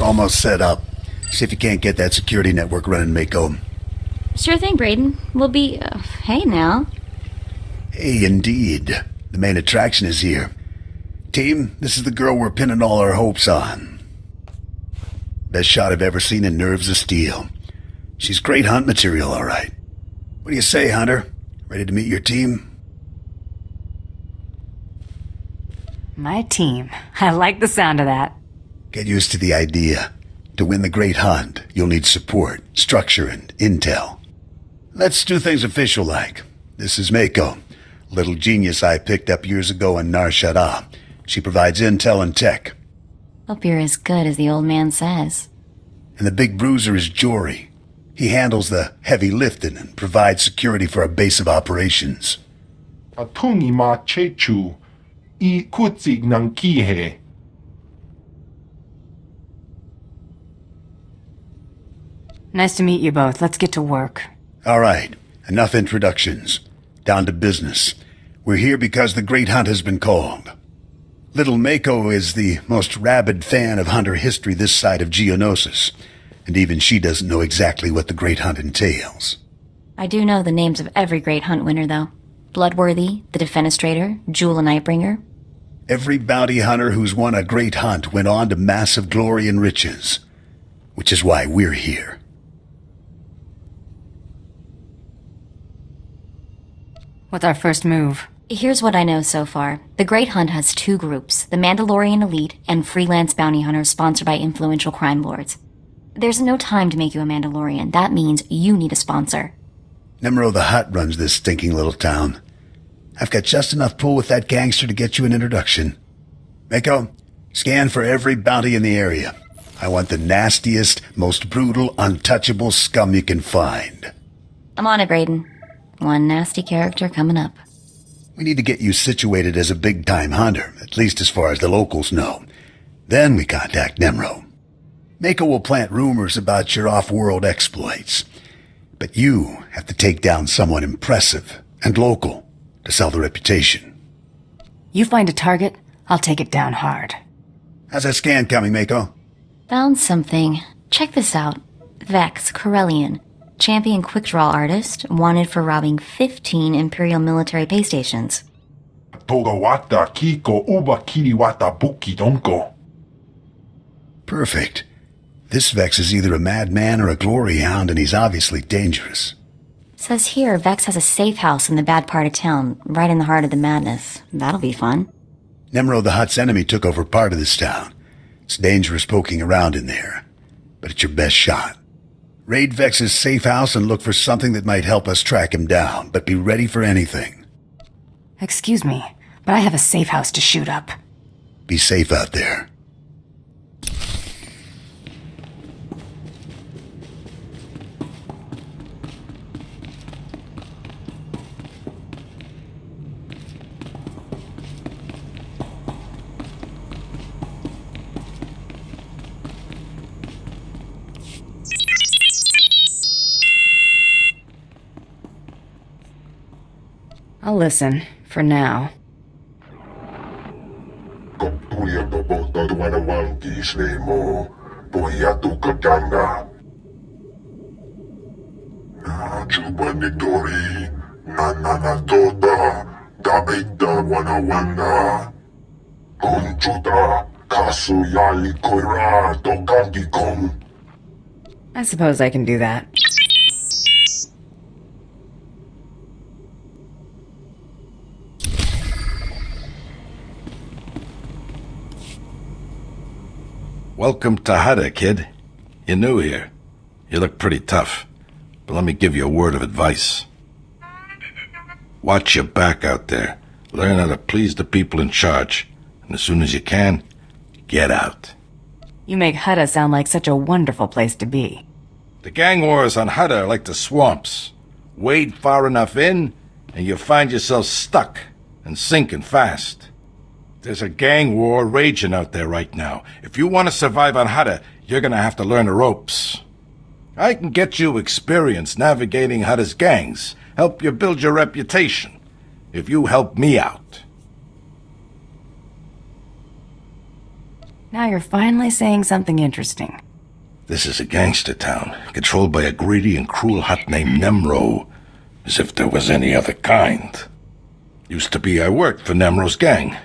Almost set up. See if you can't get that security network running, Mako. Sure thing, Braden. We'll be... hey now. Hey, indeed. The main attraction is here. Team, this is the girl we're pinning all our hopes on. Best shot I've ever seen in Nerves of Steel. She's great hunt material, all right. What do you say, Hunter? Ready to meet your team? My team. I like the sound of that. Get used to the idea. To win the Great Hunt, you'll need support, structure, and intel. Let's do things official-like. This is Mako, a little genius I picked up years ago in Nar Shaddaa. She provides intel and tech. Hope you're as good as the old man says. And the big bruiser is Jory. He handles the heavy lifting and provides security for our base of operations. Atungi ma chechu, I kutsig nang kihe. Nice to meet you both. Let's get to work. All right, enough introductions. Down to business. We're here because the Great Hunt has been called. Little Mako is the most rabid fan of hunter history this side of Geonosis, and even she doesn't know exactly what the Great Hunt entails. I do know the names of every Great Hunt winner, though. Bloodworthy, the Defenestrator, Jewel and Nightbringer. Every bounty hunter who's won a Great Hunt went on to massive glory and riches, which is why we're here. What's our first move? Here's what I know so far. The Great Hunt has two groups, the Mandalorian Elite and freelance bounty hunters sponsored by influential crime lords. There's no time to make you a Mandalorian. That means you need a sponsor. Nemro the Hutt runs this stinking little town. I've got just enough pull with that gangster to get you an introduction. Mako, scan for every bounty in the area. I want the nastiest, most brutal, untouchable scum you can find. I'm on it, Braden. One nasty character coming up. We need to get you situated as a big-time hunter, at least as far as the locals know. Then we contact Nemro. Mako will plant rumors about your off-world exploits. But you have to take down someone impressive and local to sell the reputation. You find a target, I'll take it down hard. How's that scan coming, Mako? Found something. Check this out. Vex, Corellian. Champion quick-draw artist, wanted for robbing 15 Imperial military pay stations. Togawata kiko uba kiriwata buki donko. Perfect. This Vex is either a madman or a glory hound, and he's obviously dangerous. Says here Vex has a safe house in the bad part of town, right in the heart of the madness. That'll be fun. Nemro the Hutt's enemy took over part of this town. It's dangerous poking around in there, but it's your best shot. Raid Vex's safe house and look for something that might help us track him down, but be ready for anything. Excuse me, but I have a safe house to shoot up. Be safe out there. I'll listen, for now. I suppose I can do that. Welcome to Hada, kid. You're new here. You look pretty tough. But let me give you a word of advice. Watch your back out there. Learn how to please the people in charge. And as soon as you can, get out. You make Hutta sound like such a wonderful place to be. The gang wars on Hada are like the swamps. Wade far enough in, and you'll find yourself stuck and sinking fast. There's a gang war raging out there right now. If you want to survive on Hada, you're gonna have to learn the ropes. I can get you experience navigating Hada's gangs, help you build your reputation, if you help me out. Now you're finally saying something interesting. This is a gangster town, controlled by a greedy and cruel hut named Nemro, as if there was any other kind. Used to be I worked for Nemro's gang.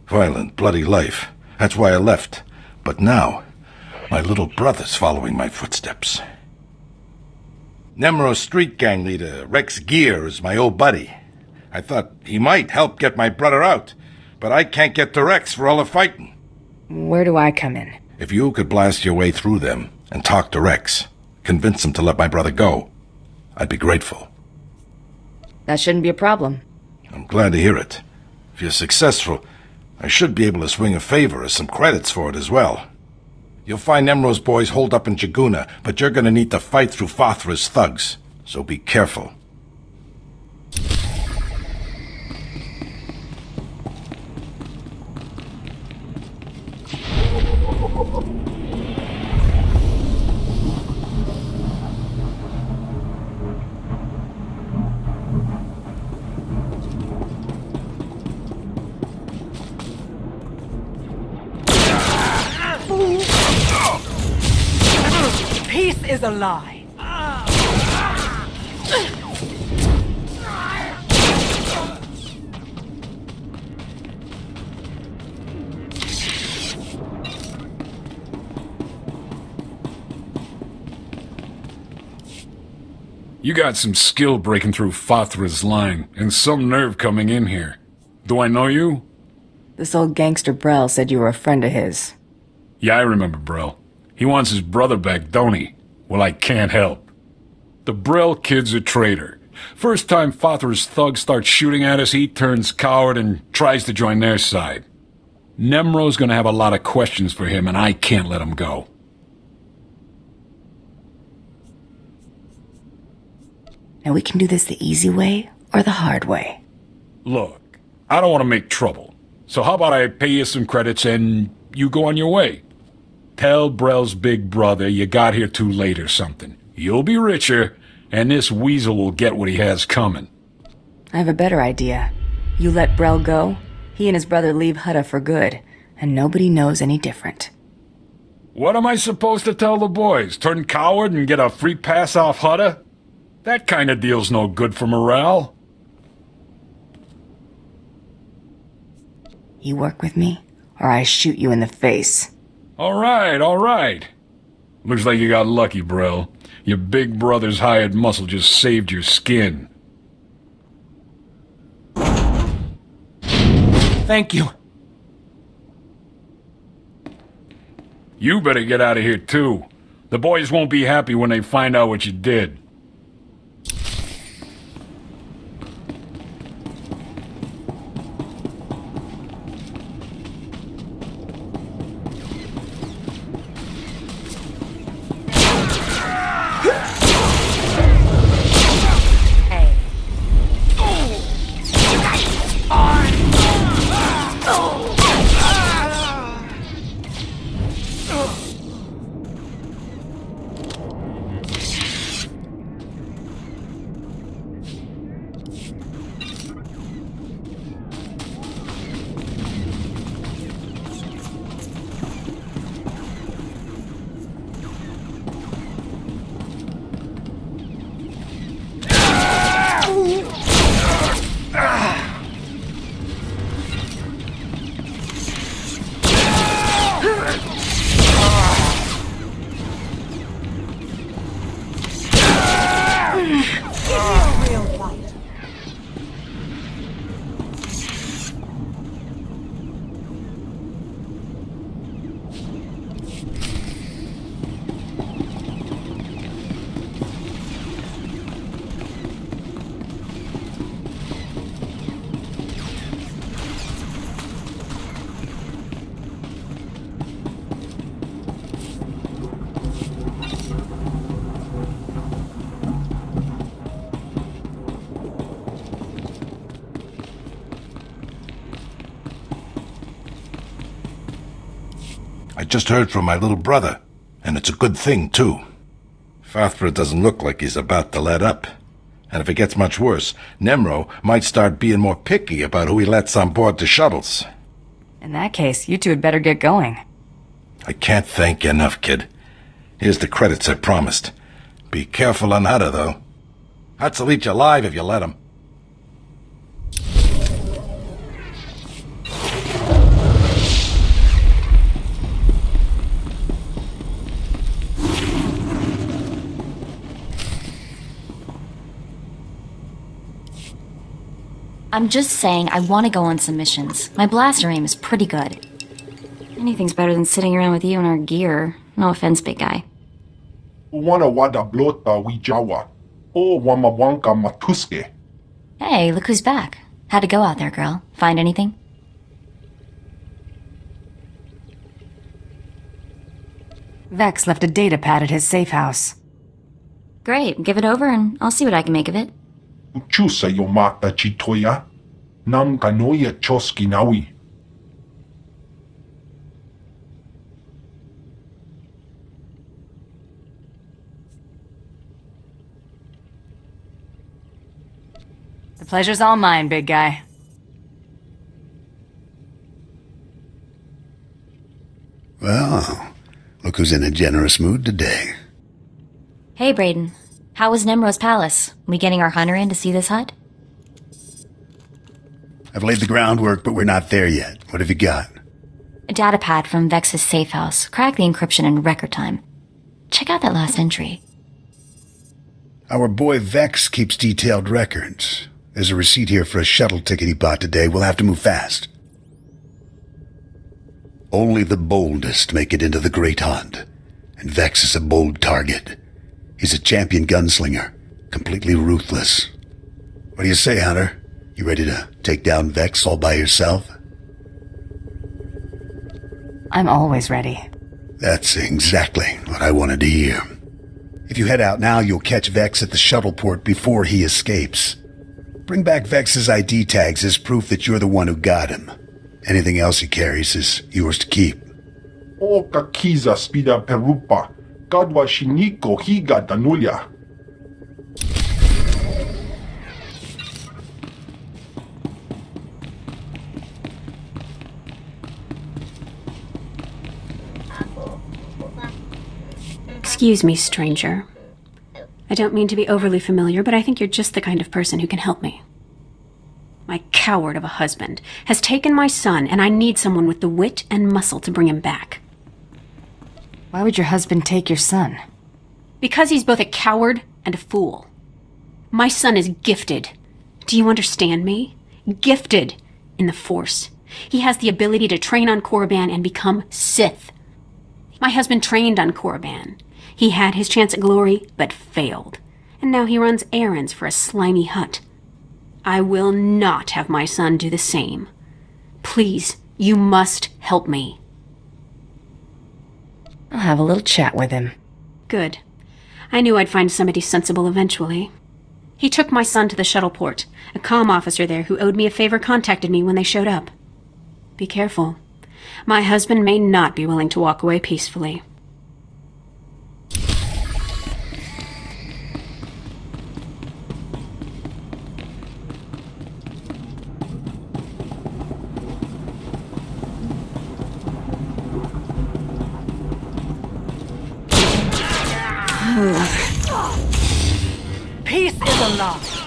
Violent, bloody life. That's why I left. But now, my little brother's following my footsteps. Nemro's street gang leader, Rex Gear, is my old buddy. I thought he might help get my brother out, but I can't get to Rex for all the fighting. Where do I come in? If you could blast your way through them and talk to Rex, convince him to let my brother go, I'd be grateful. That shouldn't be a problem. I'm glad to hear it. If you're successful, I should be able to swing a favor or some credits for it as well. You'll find Nemro's boys holed up in Jaguna, but you're gonna need to fight through Fothra's thugs, so be careful. Peace is a lie. You got some skill breaking through Fothra's line, and some nerve coming in here. Do I know you? This old gangster Brel said you were a friend of his. Yeah, I remember Brel. He wants his brother back, don't he? Well, I can't help. The Brel kid's a traitor. First time Fothra's thugs start shooting at us, he turns coward and tries to join their side. Nemro's gonna have a lot of questions for him, and I can't let him go. Now we can do this the easy way or the hard way. Look, I don't want to make trouble. So how about I pay you some credits and you go on your way? Tell Brel's big brother you got here too late or something. You'll be richer, and this weasel will get what he has coming. I have a better idea. You let Brel go, he and his brother leave Hutta for good, and nobody knows any different. What am I supposed to tell the boys? Turn coward and get a free pass off Hutta? That kind of deal's no good for morale. You work with me, or I shoot you in the face. All right. Looks like you got lucky, Brel. Your big brother's hired muscle just saved your skin. Thank you. You better get out of here, too. The boys won't be happy when they find out what you did. I just heard from my little brother, and it's a good thing, too. Farthra doesn't look like he's about to let up. And if it gets much worse, Nemro might start being more picky about who he lets on board the shuttles. In that case, you two had better get going. I can't thank you enough, kid. Here's the credits I promised. Be careful on Hutter, though. Hutt'll eat you alive if you let him. I'm just saying I want to go on some missions. My blaster aim is pretty good. Anything's better than sitting around with you in our gear. No offense, big guy. Wana wada blota wijawa. O wamawanka matuske. Hey, look who's back. How'd it go out there, girl? Find anything? Vex left a data pad at his safe house. Great, give it over and I'll see what I can make of it. Uchusa yomata chitoya. Nam kanoya choski nawi. The pleasure's all mine, big guy. Well, look who's in a generous mood today. Hey, Brayden. How was Nemro's palace? We getting our hunter in to see this hut? I've laid the groundwork, but we're not there yet. What have you got? A data pad from Vex's safe house. Cracked the encryption in record time. Check out that last entry. Our boy Vex keeps detailed records. There's a receipt here for a shuttle ticket he bought today. We'll have to move fast. Only the boldest make it into the Great Hunt. And Vex is a bold target. He's a champion gunslinger, completely ruthless. What do you say, Hunter? You ready to take down Vex all by yourself? I'm always ready. That's exactly what I wanted to hear. If you head out now, you'll catch Vex at the shuttle port before he escapes. Bring back Vex's ID tags as proof that you're the one who got him. Anything else he carries is yours to keep. O kakiza spida perupa. Gadwa shiniko higa danulia. Excuse me, stranger. I don't mean to be overly familiar, but I think you're just the kind of person who can help me. My coward of a husband has taken my son, and I need someone with the wit and muscle to bring him back. Why would your husband take your son? Because he's both a coward and a fool. My son is gifted. Do you understand me? Gifted in the Force. He has the ability to train on Korriban and become Sith. My husband trained on Korriban. He had his chance at glory, but failed. And now he runs errands for a slimy hut. I will not have my son do the same. Please, you must help me. I'll have a little chat with him. Good. I knew I'd find somebody sensible eventually. He took my son to the shuttle port. A comm officer there who owed me a favor contacted me when they showed up. Be careful. My husband may not be willing to walk away peacefully. is a lie.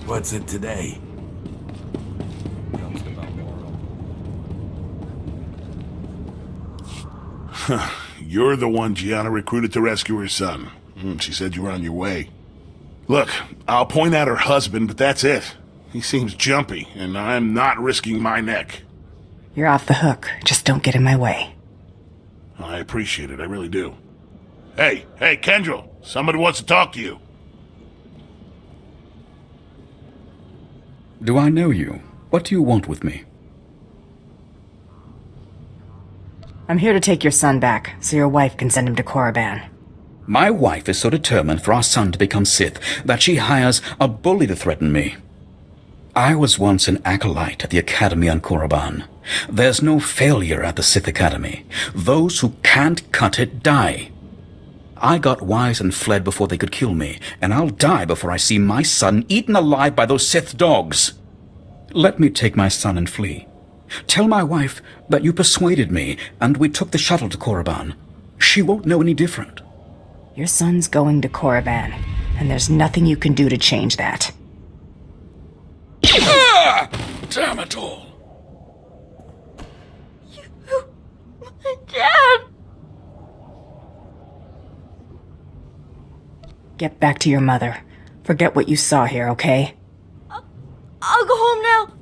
What's it today? You're the one Gianna recruited to rescue her son. She said you were on your way. Look, I'll point out her husband, but that's it. He seems jumpy, and I'm not risking my neck. You're off the hook. Just don't get in my way. I appreciate it, I really do. Hey, Kendrell, somebody wants to talk to you. Do I know you? What do you want with me? I'm here to take your son back, so your wife can send him to Korriban. My wife is so determined for our son to become Sith that she hires a bully to threaten me. I was once an acolyte at the Academy on Korriban. There's no failure at the Sith Academy. Those who can't cut it die. I got wise and fled before they could kill me, and I'll die before I see my son eaten alive by those Sith dogs. Let me take my son and flee. Tell my wife that you persuaded me, and we took the shuttle to Korriban. She won't know any different. Your son's going to Korriban, and there's nothing you can do to change that. Ah! Damn it all. Dad! Get back to your mother. Forget what you saw here, okay? I'll go home now.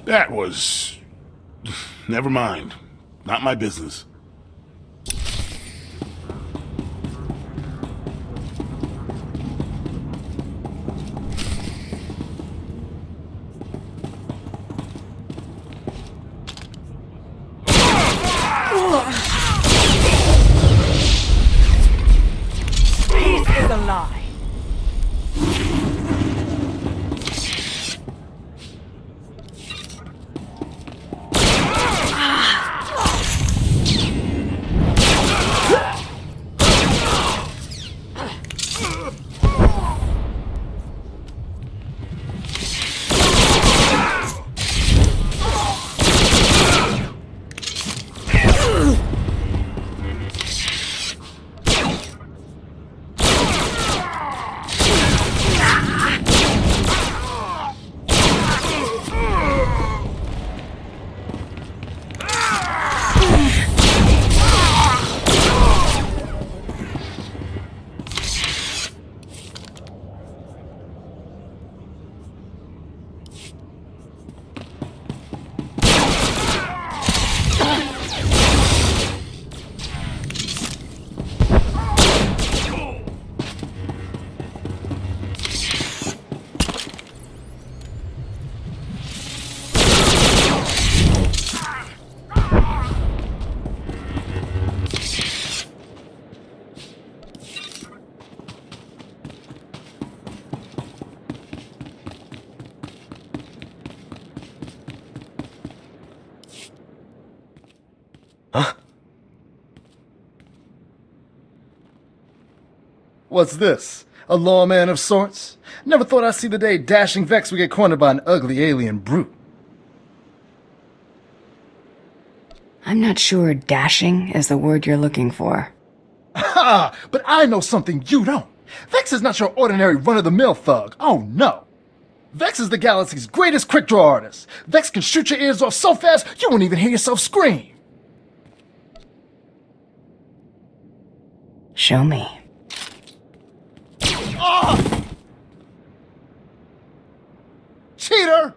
That was... Never mind. Not my business. Peace is a lie. What's this? A lawman of sorts? Never thought I'd see the day dashing Vex would get cornered by an ugly alien brute. I'm not sure dashing is the word you're looking for. Ha! But I know something you don't. Vex is not your ordinary run-of-the-mill thug. Oh, no. Vex is the galaxy's greatest quick-draw artist. Vex can shoot your ears off so fast you won't even hear yourself scream. Show me. Peter!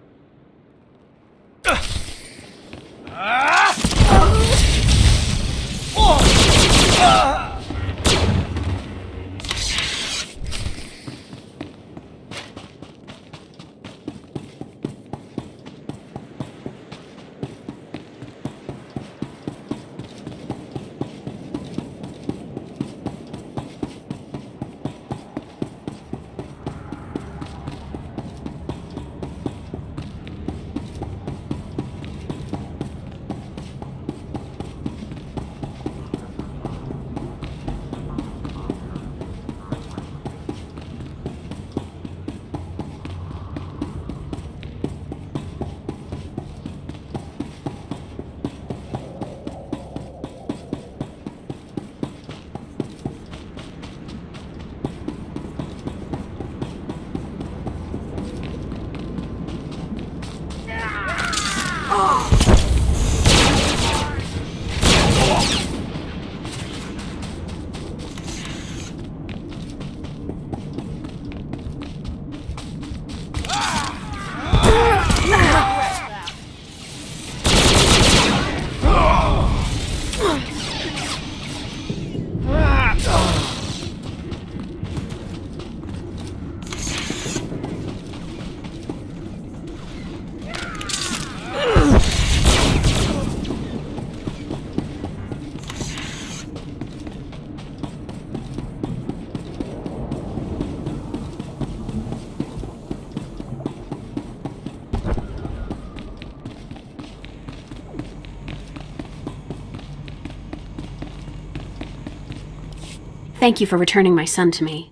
Thank you for returning my son to me.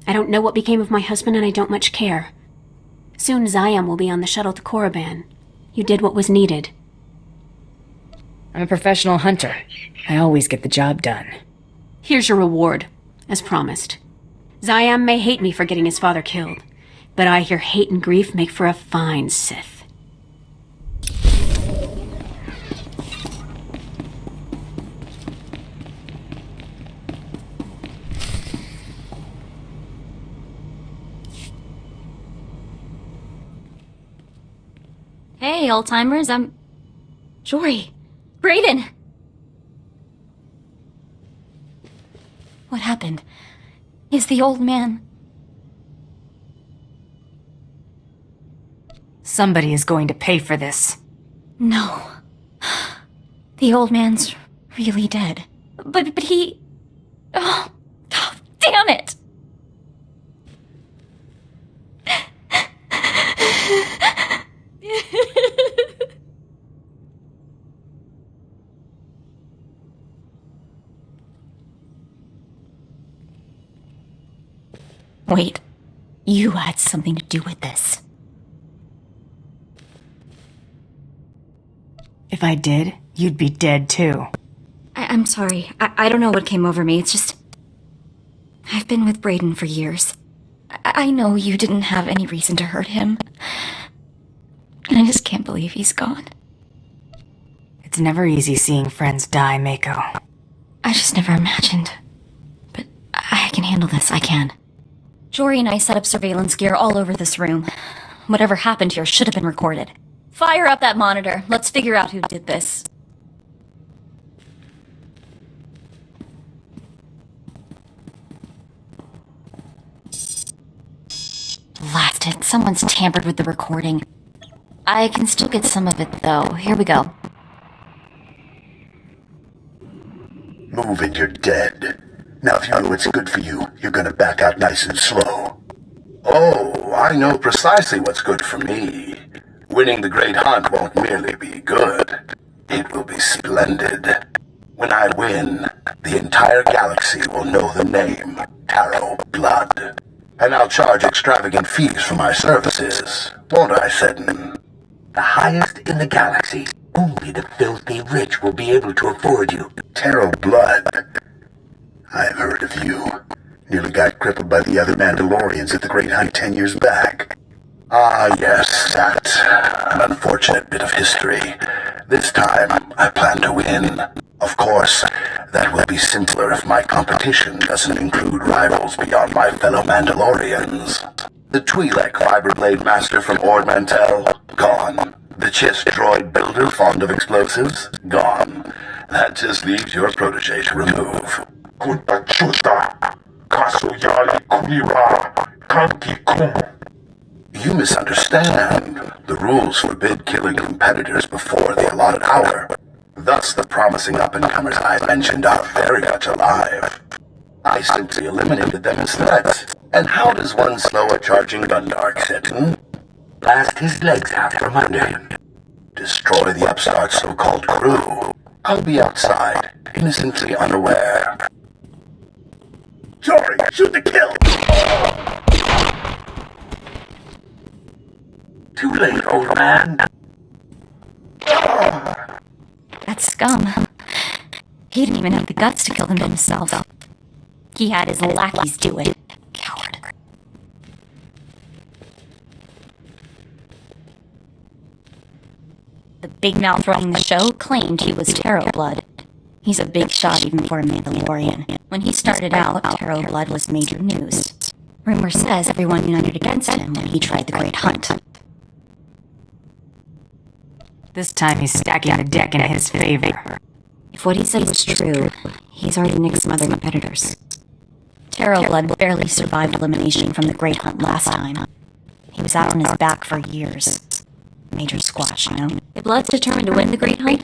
I don't know what became of my husband, and I don't much care. Soon Zayam will be on the shuttle to Korriban. You did what was needed. I'm a professional hunter. I always get the job done. Here's your reward, as promised. Zayam may hate me for getting his father killed, but I hear hate and grief make for a fine Sith. Hey, old-timers, I'm... Jory! Brayden! What happened? Is the old man... Somebody is going to pay for this. No. The old man's really dead. But he... Oh, damn it! Wait, you had something to do with this. If I did, you'd be dead too. I'm sorry. I don't know what came over me. It's just... I've been with Brayden for years. I know you didn't have any reason to hurt him. And I just can't believe he's gone. It's never easy seeing friends die, Mako. I just never imagined. But I can handle this, I can. Jory and I set up surveillance gear all over this room. Whatever happened here should have been recorded. Fire up that monitor. Let's figure out who did this. Blast it. Someone's tampered with the recording. I can still get some of it, though. Here we go. Move it, you're dead. Now if you know what's good for you, you're gonna back out nice and slow. Oh, I know precisely what's good for me. Winning the Great Hunt won't merely be good. It will be splendid. When I win, the entire galaxy will know the name, Taro Blood. And I'll charge extravagant fees for my services, won't I, Seddon? The highest in the galaxy. Only the filthy rich will be able to afford you. Taro Blood. I've heard of you. Nearly got crippled by the other Mandalorians at the Great Hunt 10 years back. Ah, yes, that. An unfortunate bit of history. This time, I plan to win. Of course, that will be simpler if my competition doesn't include rivals beyond my fellow Mandalorians. The Twi'lek Fiberblade Master from Ord Mantell? Gone. The Chiss droid builder fond of explosives? Gone. That just leaves your protege to remove. Kunta chuta. Kasuyali kulira. Kanki kum. You misunderstand. The rules forbid killing competitors before the allotted hour. Thus, the promising up-and-comers I mentioned are very much alive. I simply eliminated them as threats. And how does one slow a charging Gundark sit, Blast his legs out from under him. Destroy the upstart's so-called crew. I'll be outside, innocently unaware. Jory, shoot to kill! Too late, old man. That scum. He didn't even have the guts to kill them himself. He had his lackeys do it. Coward. The big mouth running the show claimed he was Taro Blood. He's a big shot even for a Mandalorian. When he started out, Taro Blood was major news. Rumor says everyone united against him when he tried the Great Hunt. This time he's stacking the deck in his favor. If what he said was true, he's already nicked some other competitors. Taro Blood barely survived elimination from the Great Hunt last time. He was out on his back for years. Major squash, you know? If Blood's determined to win the Great Hunt,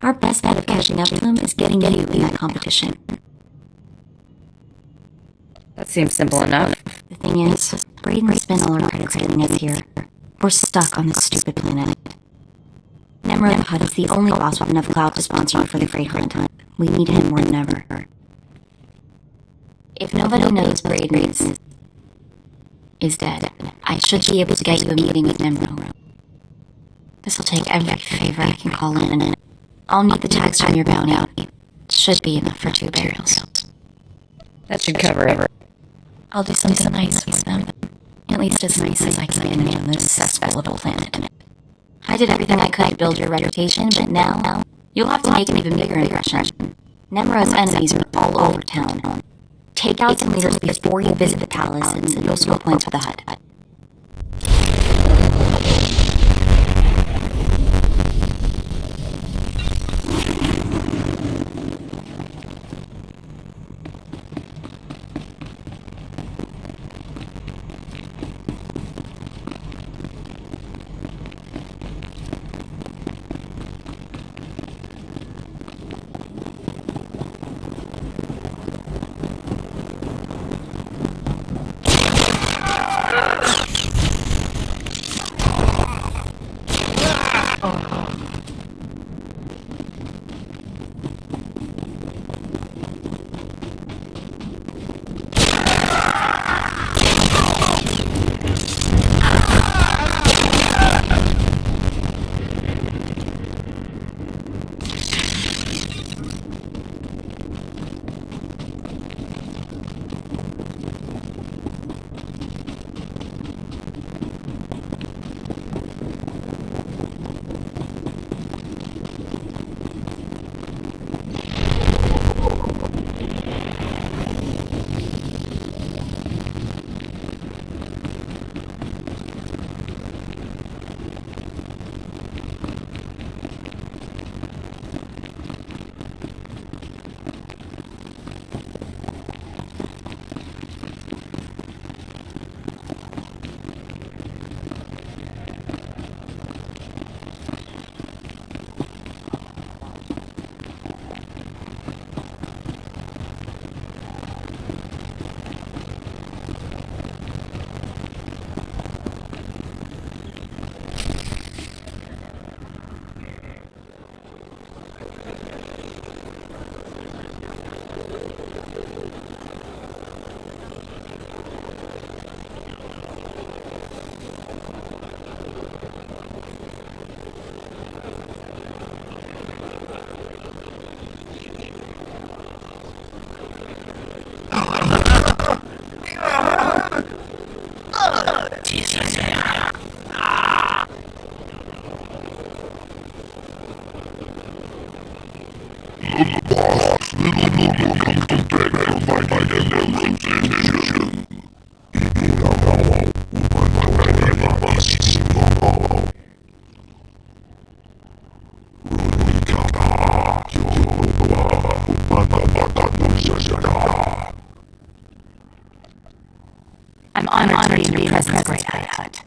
our best bet of catching up to him is getting you in that competition. That seems simple enough. The thing is, Braden spent all our credits getting us here. We're stuck on this stupid planet. Nemro the Hutt is the only boss with enough clout to sponsor you for the Great Hunt. We need him more than ever. If nobody knows Braden is dead, I should be able to get you a meeting with Nemro. This'll take every favor I can call in. I'll need the tags from your bounty. It should be enough for 2 burials. That should cover it. I'll do something nice for them. At least as nice as I can on this cesspool of a planet. I did everything I could to build your reputation, but now you'll have to make an even bigger impression. Nemro's enemies are all over town. Take out some leaders before you visit the palace, and you'll score points with the Hutt. presence inside hut.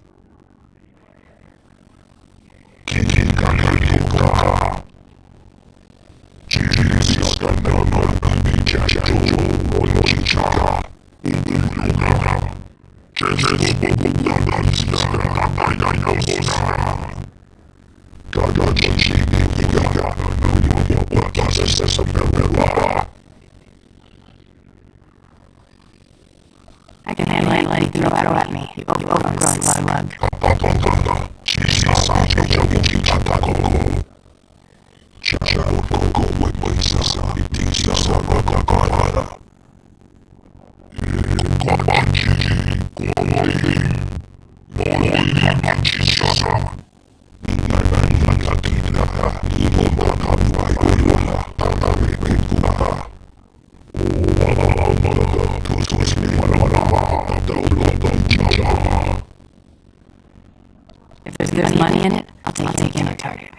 I can handle anything you throw at me, you overgrown slug. If there's money in it, I'll take any target.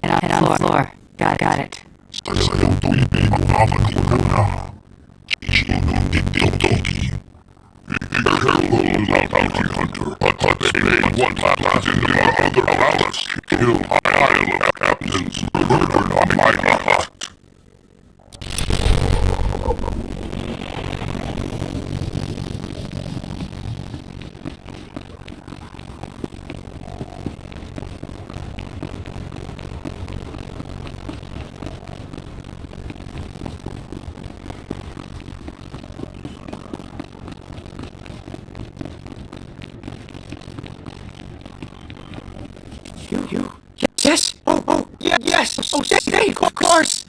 Head on the floor. Got it. Yes! Yes! Oh, Dave, of course!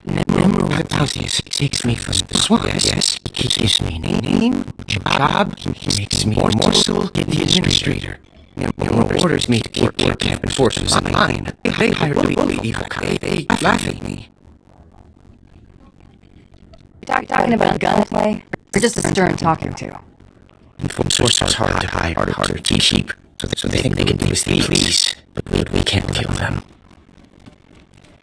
Nemro Hypotheus takes me from the swamp, yes. He gives me name, job, he makes me a morsel, the administrator. Nemro orders me to keep camping forces in line. They hired a bully, they laugh at me. You talking about gunplay? Or just a stern talking to? Sources are hard to hide, harder to keep, so they think they can do as they please, but we can't kill them.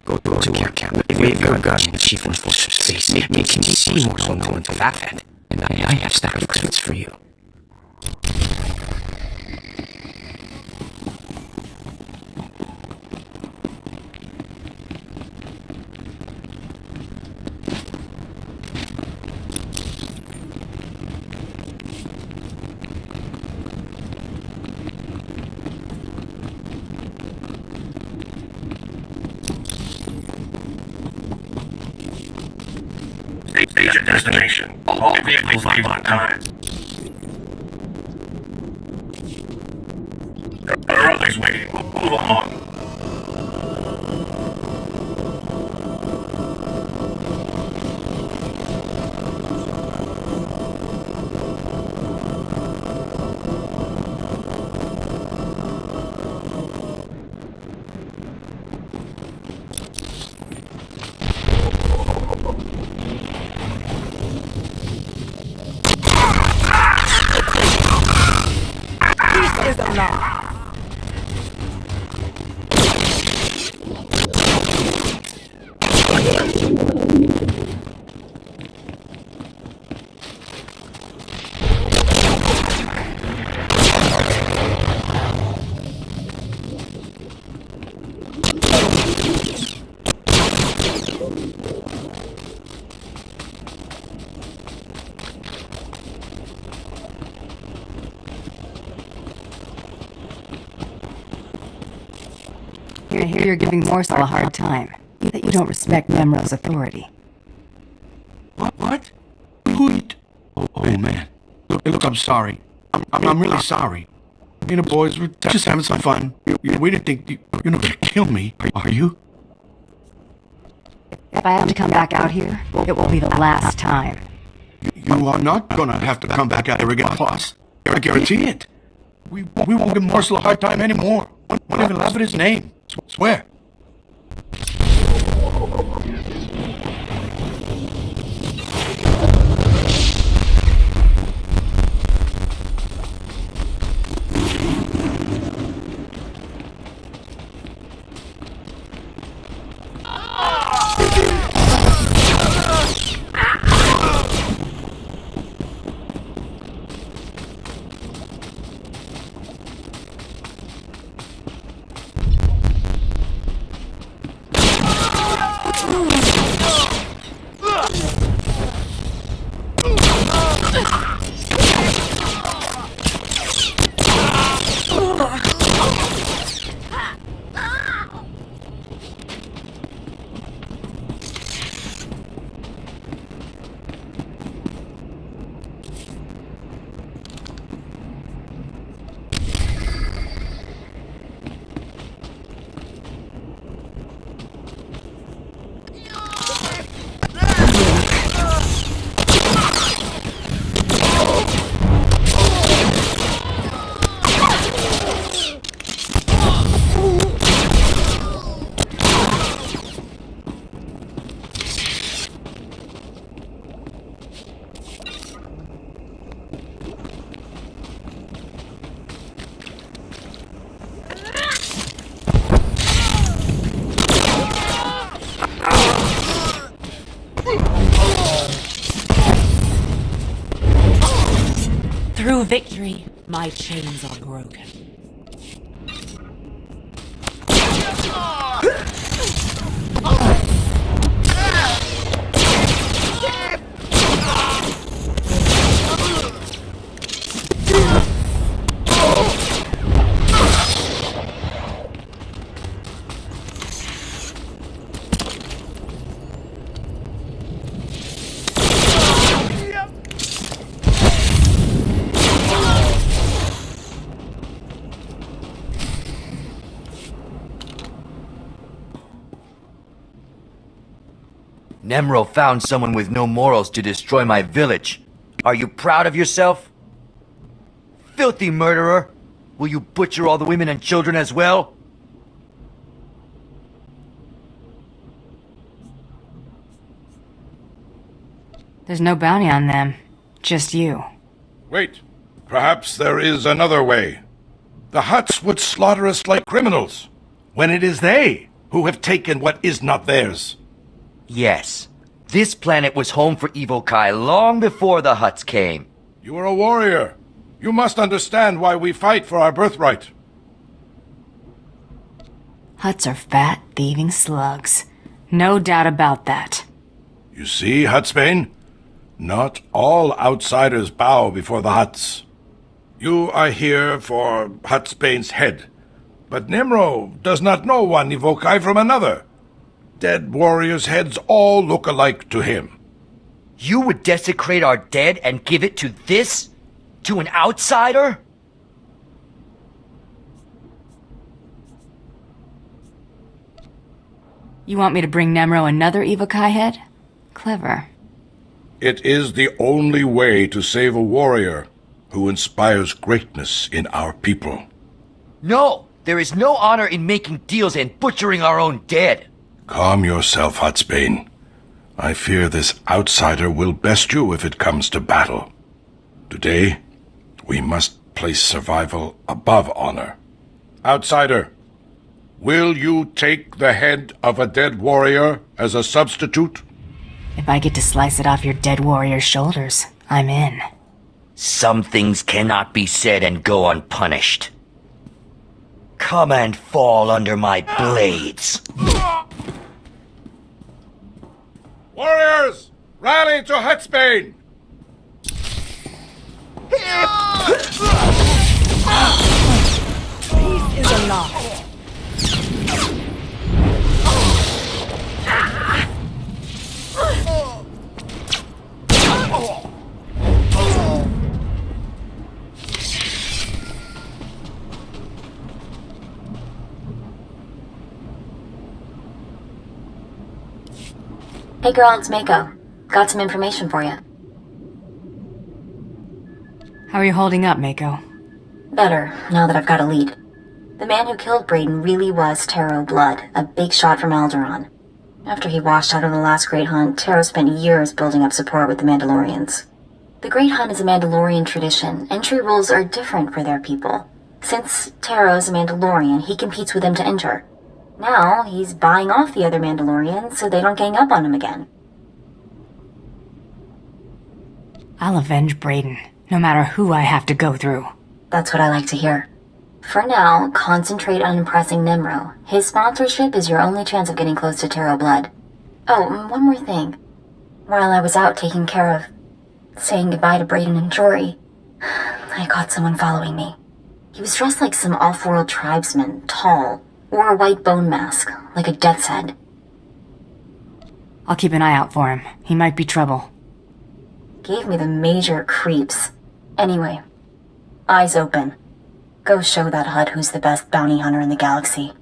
Go to camp, wave your gun in the chief enforcer's face, make him see more so no one to laugh at, and I have stack of credits for you. Reach your destination. All vehicles leave on time. There are others waiting. Move along. I hear you're giving Morsel a hard time. That you don't respect Memro's authority. What? Who? Oh man. Look, I'm sorry. I'm really sorry. Me and the boys were just having some fun. We didn't think you're not gonna kill me, are you? If I have to come back out here, it will be the last time. You are not gonna have to come back out here again, boss. I guarantee it. We won't give Morsel a hard time anymore. Won't even laugh at his name. Swear. My chains are broken. Nemro found someone with no morals to destroy my village. Are you proud of yourself? Filthy murderer! Will you butcher all the women and children as well? There's no bounty on them. Just you. Wait. Perhaps there is another way. The Hutts would slaughter us like criminals, when it is they who have taken what is not theirs. Yes. This planet was home for Evokai long before the Hutts came. You are a warrior. You must understand why we fight for our birthright. Hutts are fat, thieving slugs. No doubt about that. You see, Huttsbane? Not all outsiders bow before the Hutts. You are here for Huttsbane's head, but Nimro does not know one Evokai from another. Dead warriors' heads all look alike to him. You would desecrate our dead and give it to this? To an outsider? You want me to bring Nemro another Evokai head? Clever. It is the only way to save a warrior who inspires greatness in our people. No! There is no honor in making deals and butchering our own dead. Calm yourself, Huttsbane. I fear this outsider will best you if it comes to battle. Today, we must place survival above honor. Outsider, will you take the head of a dead warrior as a substitute? If I get to slice it off your dead warrior's shoulders, I'm in. Some things cannot be said and go unpunished. Come and fall under my blades. Warriors, rally to Huttsbane! Peace is a lie. Hey girl, it's Mako. Got some information for you. How are you holding up, Mako? Better, now that I've got a lead. The man who killed Braden really was Taro Blood, a big shot from Alderaan. After he washed out on the last Great Hunt, Taro spent years building up support with the Mandalorians. The Great Hunt is a Mandalorian tradition. Entry rules are different for their people. Since Taro's a Mandalorian, he competes with them to enter. Now, he's buying off the other Mandalorians so they don't gang up on him again. I'll avenge Braden, no matter who I have to go through. That's what I like to hear. For now, concentrate on impressing Nimro. His sponsorship is your only chance of getting close to Taro Blood. Oh, one more thing. While I was out taking care of saying goodbye to Braden and Jory, I caught someone following me. He was dressed like some off-world tribesman, tall, wore a white bone mask, like a death's head. I'll keep an eye out for him. He might be trouble. Gave me the major creeps. Anyway, eyes open. Go show that Hutt who's the best bounty hunter in the galaxy.